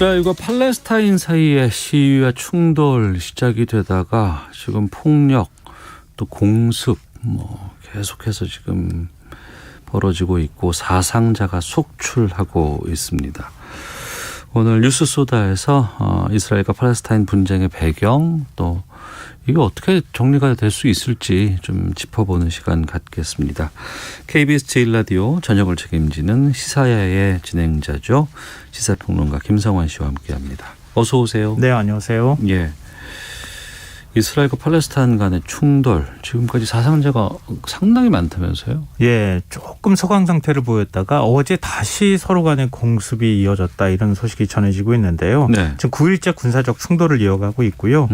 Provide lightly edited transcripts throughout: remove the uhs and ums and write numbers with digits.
이스라엘과 팔레스타인 사이의 시위와 충돌 시작이 되다가 지금 폭력 또 공습 계속해서 지금 벌어지고 있고 사상자가 속출하고 있습니다. 오늘 뉴스 소다에서 이스라엘과 팔레스타인 분쟁의 배경 또 이게 어떻게 정리가 될 수 있을지 좀 짚어보는 시간 갖겠습니다. KBS 제1라디오 저녁을 책임지는 시사야의 진행자죠. 시사평론가 김성환 씨와 함께합니다. 어서 오세요. 네, 안녕하세요. 예. 이스라엘과 팔레스타인 간의 충돌 지금까지 사상자가 상당히 많다면서요? 예, 조금 소강 상태를 보였다가 어제 다시 서로 간의 공습이 이어졌다 이런 소식이 전해지고 있는데요. 네. 지금 9일째 군사적 충돌을 이어가고 있고요.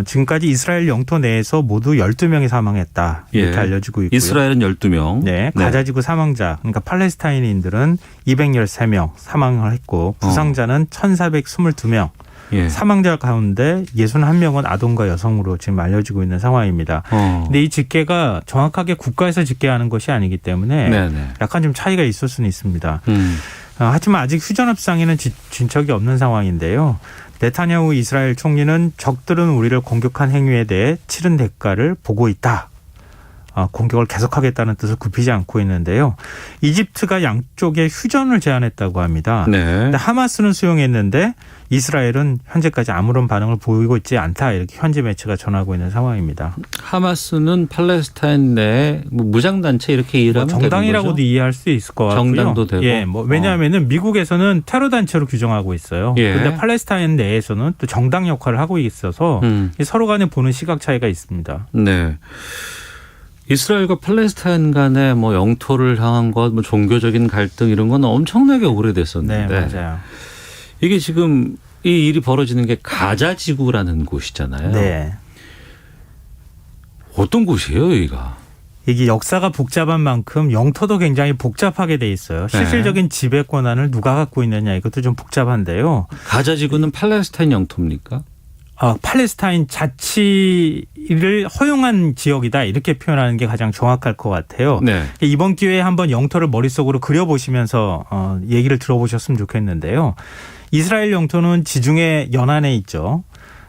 지금까지 이스라엘 영토 내에서 모두 12명이 사망했다 이렇게 알려지고 있고요. 이스라엘은 12명. 네, 가자지구 사망자 그러니까 팔레스타인인들은 213명 사망을 했고 부상자는 1,422명. 예. 사망자 가운데 61명은 아동과 여성으로 지금 알려지고 있는 상황입니다. 근데 이 집계가 정확하게 국가에서 집계하는 것이 아니기 때문에 네네. 약간 좀 차이가 있을 수는 있습니다. 하지만 아직 휴전협상에는 진척이 없는 상황인데요. 네타냐후 이스라엘 총리는 적들은 우리를 공격한 행위에 대해 치른 대가를 보고 있다. 공격을 계속하겠다는 뜻을 굽히지 않고 있는데요. 이집트가 양쪽에 휴전을 제안했다고 합니다. 네. 근데 하마스는 수용했는데 이스라엘은 현재까지 아무런 반응을 보이고 있지 않다. 이렇게 현지 매체가 전하고 있는 상황입니다. 하마스는 팔레스타인 내에 무장단체 이렇게 이해하면 되는 거죠? 정당이라고도 이해할 수 있을 것 같고요. 정당도 되고. 예, 왜냐하면은 미국에서는 테러 단체로 규정하고 있어요. 그런데 예. 팔레스타인 내에서는 또 정당 역할을 하고 있어서 서로 간에 보는 시각 차이가 있습니다. 네. 이스라엘과 팔레스타인 간의 영토를 향한 것, 종교적인 갈등 이런 건 엄청나게 오래됐었는데. 네, 맞아요. 이게 지금 이 일이 벌어지는 게 가자 지구라는 곳이잖아요. 네. 어떤 곳이에요, 여기가? 이게 역사가 복잡한 만큼 영토도 굉장히 복잡하게 돼 있어요. 실질적인 지배 권한을 누가 갖고 있느냐 이것도 좀 복잡한데요. 가자 지구는 팔레스타인 영토입니까? 팔레스타인 자치를 허용한 지역이다 이렇게 표현하는 게 가장 정확할 것 같아요. 네. 이번 기회에 한번 영토를 머릿속으로 그려보시면서 얘기를 들어보셨으면 좋겠는데요. 이스라엘 영토는 지중해 연안에 있죠.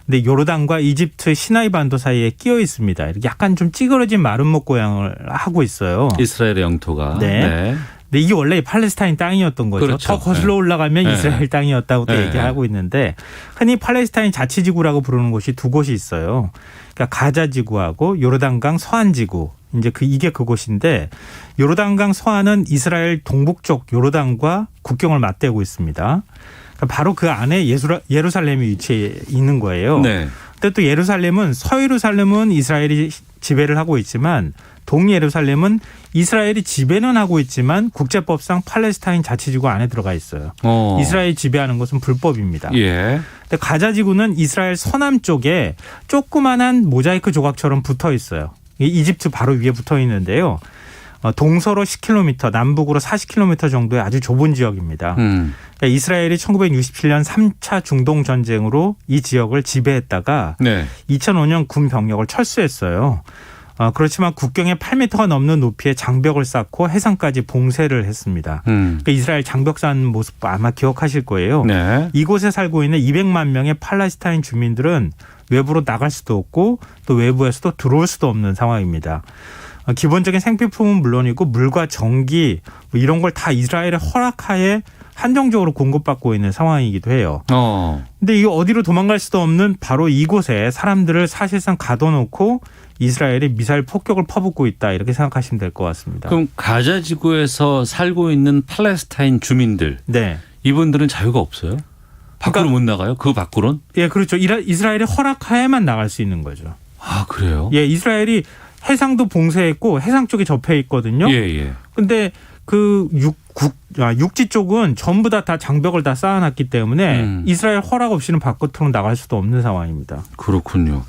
근데 요르단과 이집트 시나이 반도 사이에 끼어 있습니다. 이렇게 약간 좀 찌그러진 마름모 모양을 하고 있어요. 이스라엘의 영토가. 네. 네. 근데 이게 원래 팔레스타인 땅이었던 거죠. 그렇죠. 더 거슬러 올라가면 네. 이스라엘 땅이었다고 얘기하고 있는데 흔히 팔레스타인 자치지구라고 부르는 곳이 두 곳이 있어요. 그러니까 가자지구하고 요르단강 서안지구. 이제 이게 그곳인데 요르단강 서안은 이스라엘 동북쪽 요르단과 국경을 맞대고 있습니다. 그러니까 바로 그 안에 예루살렘이 위치해 있는 거예요. 네. 근데 또 예루살렘은 서예루살렘은 이스라엘이 지배를 하고 있지만 동예루살렘은 이스라엘이 지배는 하고 있지만 국제법상 팔레스타인 자치지구 안에 들어가 있어요. 이스라엘이 지배하는 것은 불법입니다. 예. 근데 가자지구는 이스라엘 서남 쪽에 조그만한 모자이크 조각처럼 붙어 있어요. 이집트 바로 위에 붙어 있는데요. 동서로 10km, 남북으로 40km 정도의 아주 좁은 지역입니다. 그러니까 이스라엘이 1967년 3차 중동 전쟁으로 이 지역을 지배했다가 네. 2005년 군 병력을 철수했어요. 그렇지만 국경에 8m가 넘는 높이의 장벽을 쌓고 해상까지 봉쇄를 했습니다. 그러니까 이스라엘 장벽 쌓는 모습 아마 기억하실 거예요. 네. 이곳에 살고 있는 200만 명의 팔레스타인 주민들은 외부로 나갈 수도 없고 또 외부에서도 들어올 수도 없는 상황입니다. 기본적인 생필품은 물론이고 물과 전기 이런 걸 다 이스라엘의 허락하에 한정적으로 공급받고 있는 상황이기도 해요. 근데 이거 어디로 도망갈 수도 없는 바로 이곳에 사람들을 사실상 가둬놓고 이스라엘이 미사일 폭격을 퍼붓고 있다 이렇게 생각하시면 될 것 같습니다. 그럼 가자 지구에서 살고 있는 팔레스타인 주민들. 네. 이분들은 자유가 없어요? 밖으로 못 나가요? 그 밖으로는? 예, 그렇죠. 이스라엘의 허락하에만 나갈 수 있는 거죠. 아, 그래요? 예, 이스라엘이 해상도 봉쇄했고 해상 쪽에 접해 있거든요. 예, 예. 근데 그 육지 쪽은 전부 다 장벽을 다 쌓아놨기 때문에 이스라엘 허락 없이는 밖으로 나갈 수도 없는 상황입니다. 그렇군요.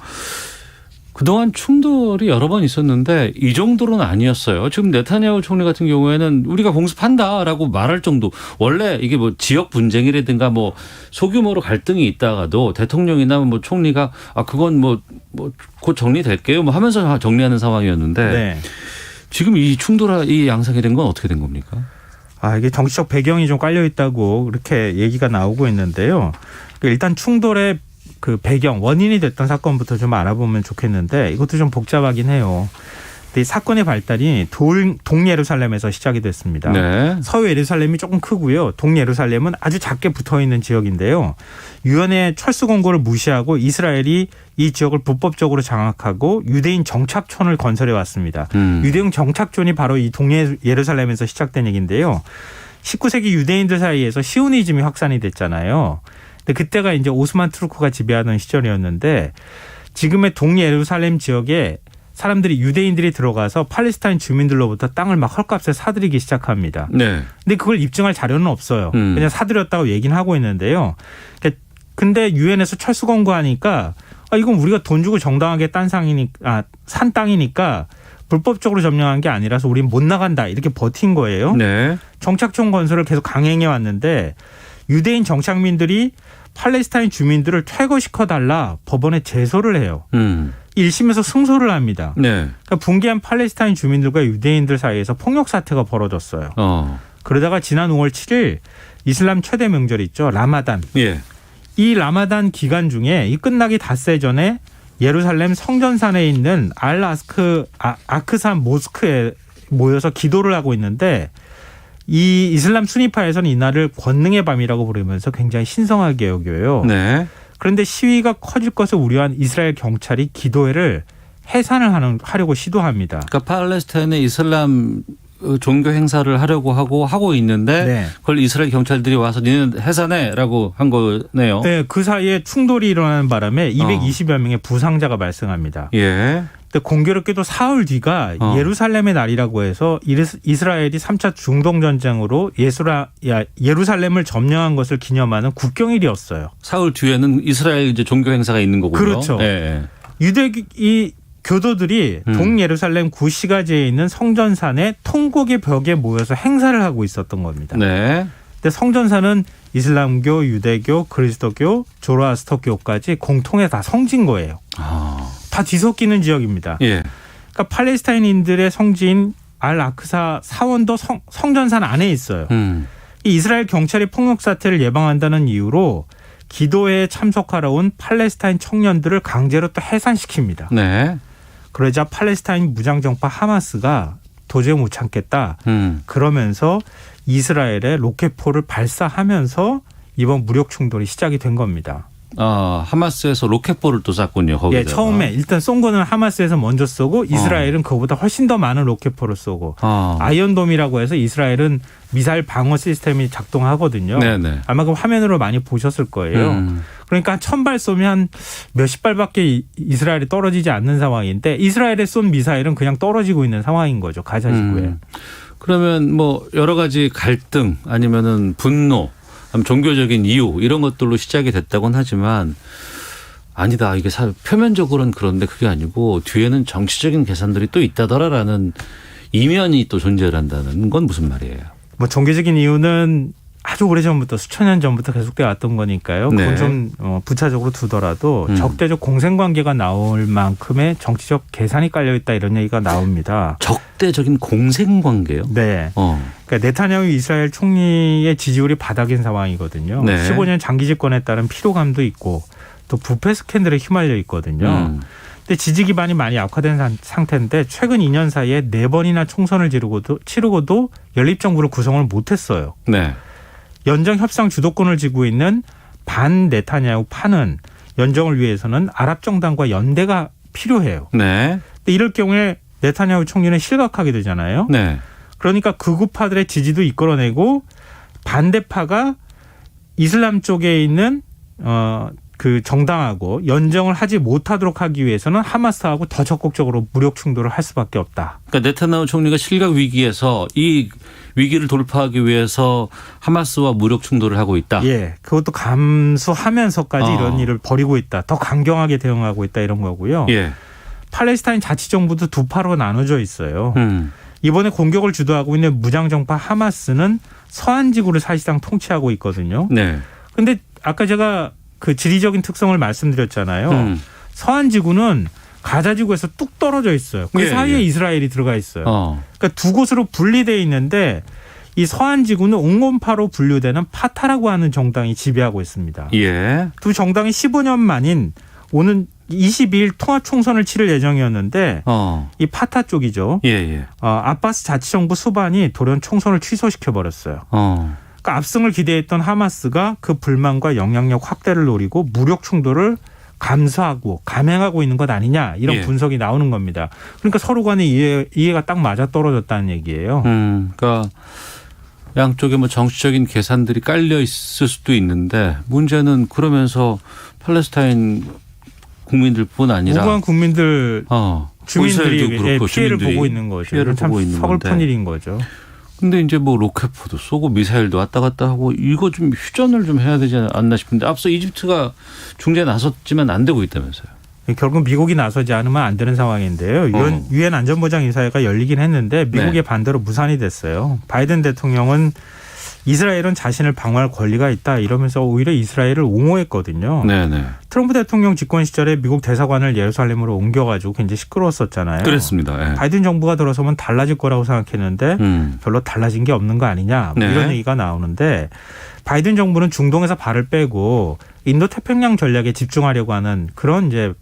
그동안 충돌이 여러 번 있었는데 이 정도로는 아니었어요. 지금 네타냐후 총리 같은 경우에는 우리가 공습한다라고 말할 정도. 원래 이게 지역 분쟁이라든가 소규모로 갈등이 있다가도 대통령이나 총리가 그건 곧 정리될게요 하면서 정리하는 상황이었는데 네. 지금 이 충돌 이 양상이 된 건 어떻게 된 겁니까? 이게 정치적 배경이 좀 깔려 있다고 그렇게 얘기가 나오고 있는데요. 일단 충돌의 그 배경, 원인이 됐던 사건부터 좀 알아보면 좋겠는데 이것도 좀 복잡하긴 해요. 이 사건의 발달이 동예루살렘에서 시작이 됐습니다. 네. 서예루살렘이 조금 크고요. 동예루살렘은 아주 작게 붙어있는 지역인데요. 유엔의 철수 공고를 무시하고 이스라엘이 이 지역을 불법적으로 장악하고 유대인 정착촌을 건설해 왔습니다. 유대인 정착촌이 바로 이 동예루살렘에서 시작된 얘기인데요. 19세기 유대인들 사이에서 시오니즘이 확산이 됐잖아요. 근데 그때가 이제 오스만 투르크가 지배하던 시절이었는데 지금의 동예루살렘 지역에 사람들이 유대인들이 들어가서 팔레스타인 주민들로부터 땅을 막 헐값에 사들이기 시작합니다. 네. 근데 그걸 입증할 자료는 없어요. 그냥 사들였다고 얘기는 하고 있는데요. 근데 유엔에서 철수 권고하니까 이건 우리가 돈 주고 정당하게 산 땅이니까 불법적으로 점령한 게 아니라서 우린 못 나간다 이렇게 버틴 거예요. 네. 정착촌 건설을 계속 강행해 왔는데 유대인 정착민들이 팔레스타인 주민들을 퇴거시켜달라 법원에 제소를 해요. 1심에서 승소를 합니다. 네. 그러니까 붕괴한 팔레스타인 주민들과 유대인들 사이에서 폭력 사태가 벌어졌어요. 그러다가 지난 5월 7일 이슬람 최대 명절 있죠. 라마단. 예. 이 라마단 기간 중에 이 끝나기 닷새 전에 예루살렘 성전산에 있는 아크사 모스크에 모여서 기도를 하고 있는데 이 이슬람 수니파에서는 이날을 권능의 밤이라고 부르면서 굉장히 신성하게 여겨요. 네. 그런데 시위가 커질 것을 우려한 이스라엘 경찰이 기도회를 해산을 하려고 시도합니다. 그러니까 팔레스타인의 이슬람 종교 행사를 하고 있는데 네. 그걸 이스라엘 경찰들이 와서 니는 해산해라고 한 거네요. 네, 그 사이에 충돌이 일어나는 바람에 220여 명의 부상자가 발생합니다. 예. 근데 공교롭게도 사흘 뒤가 예루살렘의 날이라고 해서 이스라엘이 3차 중동전쟁으로 예루살렘을 점령한 것을 기념하는 국경일이었어요. 사흘 뒤에는 이스라엘 이제 종교 행사가 있는 거군요. 그렇죠. 예. 이 교도들이 동예루살렘 구시가지에 있는 성전산의 통곡의 벽에 모여서 행사를 하고 있었던 겁니다. 네. 근데 성전산은 이슬람교, 유대교, 그리스도교, 조로아스터교까지 공통의 다 성지인 거예요. 다 뒤섞이는 지역입니다. 예. 그러니까 팔레스타인인들의 성지인 알아크사 사원도 성전산 안에 있어요. 이 이스라엘 경찰이 폭력 사태를 예방한다는 이유로 기도회에 참석하러 온 팔레스타인 청년들을 강제로 또 해산시킵니다. 네. 그러자 팔레스타인 무장정파 하마스가 도저히 못 참겠다. 그러면서 이스라엘에 로켓포를 발사하면서 이번 무력 충돌이 시작이 된 겁니다. 하마스에서 로켓볼을 또 쐈군요. 거기다가. 예, 처음에 일단 쏜 거는 하마스에서 먼저 쏘고 이스라엘은 그거보다 훨씬 더 많은 로켓포를 쏘고 아이언돔이라고 해서 이스라엘은 미사일 방어 시스템이 작동하거든요. 네네. 아마 그 화면으로 많이 보셨을 거예요. 그러니까 1000발 쏘면 한 몇십 발밖에 이스라엘이 떨어지지 않는 상황인데 이스라엘에 쏜 미사일은 그냥 떨어지고 있는 상황인 거죠. 가자 지구에. 그러면 뭐 여러 가지 갈등 아니면은 분노 종교적인 이유 이런 것들로 시작이 됐다고는 하지만 아니다. 이게 표면적으로는 그런데 그게 아니고 뒤에는 정치적인 계산들이 또 있다더라라는 이면이 또 존재를 한다는 건 무슨 말이에요? 뭐 종교적인 이유는 아주 오래전부터 수천 년 전부터 계속돼 왔던 거니까요. 그건 네. 좀 부차적으로 두더라도 적대적 공생관계가 나올 만큼의 정치적 계산이 깔려있다 이런 얘기가 나옵니다. 적대적인 공생관계요? 네. 그러니까 네타냐후 이스라엘 총리의 지지율이 바닥인 상황이거든요. 네. 15년 장기 집권에 따른 피로감도 있고 또 부패 스캔들에 휘말려 있거든요. 근데 지지 기반이 많이 악화된 상태인데 최근 2년 사이에 4번이나 총선을 치르고도 연립정부를 구성을 못했어요. 네. 연정 협상 주도권을 쥐고 있는 반 네타냐후 파는 연정을 위해서는 아랍 정당과 연대가 필요해요. 네. 근데 이럴 경우에 네타냐후 총리는 실각하게 되잖아요. 네. 그러니까 극우파들의 지지도 이끌어내고 반대파가 이슬람 쪽에 있는 그 정당하고 연정을 하지 못하도록 하기 위해서는 하마스하고 더 적극적으로 무력 충돌을 할 수밖에 없다. 그러니까 네타냐후 총리가 실각 위기에서 이 위기를 돌파하기 위해서 하마스와 무력 충돌을 하고 있다. 예, 그것도 감수하면서까지 이런 일을 벌이고 있다. 더 강경하게 대응하고 있다 이런 거고요. 예. 팔레스타인 자치정부도 두 파로 나눠져 있어요. 이번에 공격을 주도하고 있는 무장정파 하마스는 서한 지구를 사실상 통치하고 있거든요. 네. 그런데 아까 제가 그 지리적인 특성을 말씀드렸잖아요. 서한 지구는 가자 지구에서 뚝 떨어져 있어요. 그 사이에 이스라엘이 들어가 있어요. 그러니까 두 곳으로 분리되어 있는데 이 서한 지구는 옹곤파로 분류되는 파타라고 하는 정당이 지배하고 있습니다. 예. 두 정당이 15년 만인 오는 22일 통합 총선을 치를 예정이었는데 이 파타 쪽이죠. 예. 아바스 자치정부 수반이 돌연 총선을 취소시켜 버렸어요. 그러니까 압승을 기대했던 하마스가 그 불만과 영향력 확대를 노리고 무력 충돌을 감수하고 감행하고 있는 것 아니냐 이런 예. 분석이 나오는 겁니다. 그러니까 서로 간의 이해가 딱 맞아 떨어졌다는 얘기예요. 그러니까 양쪽에 뭐 정치적인 계산들이 깔려 있을 수도 있는데 문제는 그러면서 팔레스타인 국민들뿐 아니라 무고한 국민들 주민들이 이스라엘도 그렇고 피해를 주민들이 보고 있는 거죠. 피해를 참 보고 있는 서글픈 건데. 일인 거죠. 근데 이제 뭐 로켓포도 쏘고 미사일도 왔다 갔다 하고 이거 좀 휴전을 좀 해야 되지 않나 싶은데 앞서 이집트가 중재에 나섰지만 안 되고 있다면서요. 결국 미국이 나서지 않으면 안 되는 상황인데요. 유엔 안전보장이사회가 열리긴 했는데 미국의 반대로 무산이 됐어요. 바이든 대통령은 이스라엘은 자신을 방어할 권리가 있다 이러면서 오히려 이스라엘을 옹호했거든요. 네네. 트럼프 대통령 집권 시절에 미국 대사관을 예루살렘으로 옮겨가지고 굉장히 시끄러웠었잖아요. 그랬습니다. 예. 바이든 정부가 들어서면 달라질 거라고 생각했는데 별로 달라진 게 없는 거 아니냐 뭐 네. 이런 얘기가 나오는데 바이든 정부는 중동에서 발을 빼고 인도 태평양 전략에 집중하려고 하는 그런 이제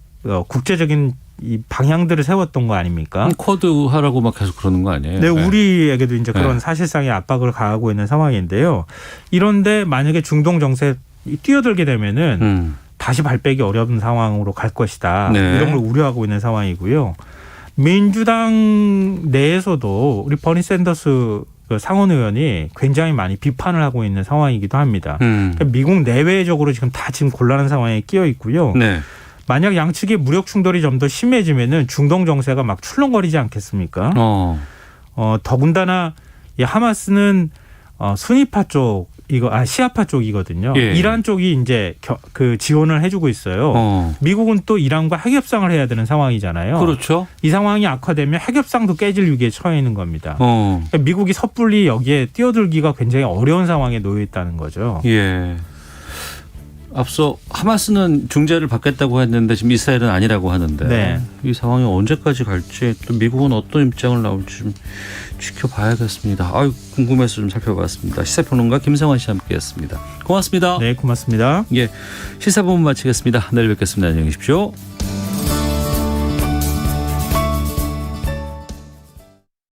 국제적인 이 방향들을 세웠던 거 아닙니까? 쿼드하라고 막 계속 그러는 거 아니에요? 네, 우리에게도 이제 그런 네. 사실상의 압박을 가하고 있는 상황인데요. 이런데 만약에 중동 정세에 뛰어들게 되면은 다시 발 빼기 어려운 상황으로 갈 것이다. 네. 이런 걸 우려하고 있는 상황이고요. 민주당 내에서도 우리 버니 샌더스 그 상원 의원이 굉장히 많이 비판을 하고 있는 상황이기도 합니다. 그러니까 미국 내외적으로 지금 다 지금 곤란한 상황에 끼어 있고요. 네. 만약 양측의 무력 충돌이 좀 더 심해지면은 중동 정세가 막 출렁거리지 않겠습니까? 더군다나 이 하마스는 수니파 쪽 시아파 쪽이거든요. 예. 이란 쪽이 이제 그 지원을 해주고 있어요. 미국은 또 이란과 핵협상을 해야 되는 상황이잖아요. 그렇죠. 이 상황이 악화되면 핵협상도 깨질 위기에 처해 있는 겁니다. 그러니까 미국이 섣불리 여기에 뛰어들기가 굉장히 어려운 상황에 놓여 있다는 거죠. 예. 앞서 하마스는 중재를 받겠다고 했는데 지금 이스라엘은 아니라고 하는데 네. 이 상황이 언제까지 갈지 또 미국은 어떤 입장을 나올지 좀 지켜봐야겠습니다. 아유 궁금해서 좀 살펴봤습니다. 시사평론가 김성환 씨 함께했습니다. 고맙습니다. 네, 고맙습니다. 예, 시사본부 마치겠습니다. 내일 뵙겠습니다. 안녕히 계십시오.